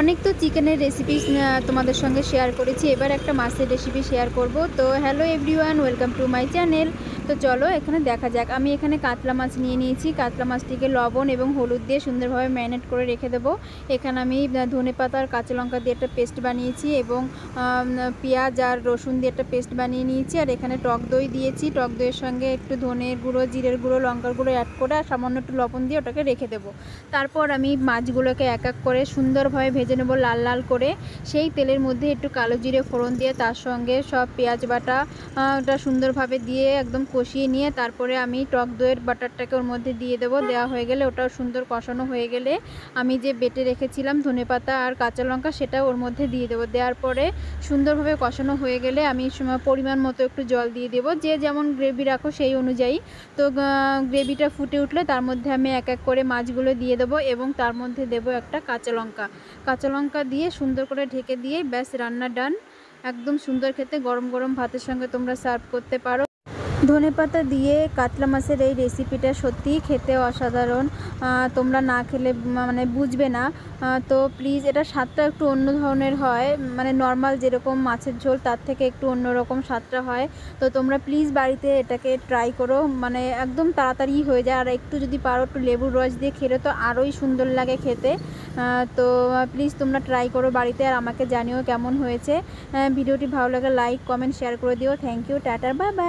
অনেক তো চিকেনের রেসিপি তোমাদের সঙ্গে শেয়ার করেছি। এবার একটা মাছের রেসিপি শেয়ার করব। তো hello everyone, welcome to my channel. তো চলো এখানে দেখা যাক। আমি এখানে কাতলা মাছ নিয়ে নিয়েছি। কাতলা মাছটিকে লবণ এবং হলুদ দিয়ে সুন্দরভাবে ম্যারিনেট করে রেখে দেবো। এখানে আমি ধনেপাতা আর কাঁচা লঙ্কা দিয়ে একটা পেস্ট বানিয়েছি এবং পেঁয়াজ আর রসুন দিয়ে একটা পেস্ট বানিয়ে নিয়েছি। আর এখানে টক দই দিয়েছি। টক দইয়ের সঙ্গে একটু ধনের গুঁড়ো, জিরের গুঁড়ো, লঙ্কার গুঁড়ো অ্যাড করে আর সামান্য একটু লবণ দিয়ে ওটাকে রেখে দেবো। তারপর আমি মাছগুলোকে এক এক করে সুন্দরভাবে ভেজে নেব লাল লাল করে। সেই তেলের মধ্যে একটু কালো জিরে ফোড়ন দিয়ে তার সঙ্গে সব পেঁয়াজ বাটা ওটা সুন্দরভাবে দিয়ে একদম কষিয়ে নিয়ে তারপরে আমি টক দইয়ের বাটারটাকে ওর মধ্যে দিয়ে দেবো। দেওয়া হয়ে গেলে ওটাও সুন্দর কষানো হয়ে গেলে আমি যে বেটে রেখেছিলাম ধনেপাতা আর কাঁচা লঙ্কা সেটা ওর মধ্যে দিয়ে দেবো। দেওয়ার পরে সুন্দরভাবে কষানো হয়ে গেলে আমি পরিমাণ মতো একটু জল দিয়ে দেবো, যে যেমন গ্রেভি রাখো সেই অনুযায়ী। তো গ্রেভিটা ফুটে উঠলে তার মধ্যে আমি এক এক করে মাছগুলো দিয়ে দেবো এবং তার মধ্যে দেবো একটা কাঁচা লঙ্কা দিয়ে সুন্দর করে ঢেকে দিয়ে ব্যাস রান্না ডান। একদম সুন্দর খেতে, গরম গরম ভাতের সঙ্গে তোমরা সার্ভ করতে পারো। ধনেপাতা দিয়ে কাতলা মাছের এই রেসিপিটা সত্যিই খেতে অসাধারণ। তোমরা না খেলে মানে বুঝবে না। তো প্লিজ, এটা স্বাদটা একটু অন্য ধরনের হয়, মানে নর্মাল যেরকম মাছের ঝোল তার থেকে একটু অন্যরকম স্বাদটা হয়। তো তোমরা প্লিজ বাড়িতে এটাকে ট্রাই করো, মানে একদম তাড়াতাড়ি হয়ে যায়। আর একটু যদি পারো একটু লেবুর রস দিয়ে খেলে তো আরোই সুন্দর লাগে খেতে। তো প্লিজ তোমরা ট্রাই করো বাড়িতে আর আমাকে জানিও কেমন হয়েছে। ভিডিওটি ভালো লাগে লাইক কমেন্ট শেয়ার করে দিও। Thank you, tata, bye by.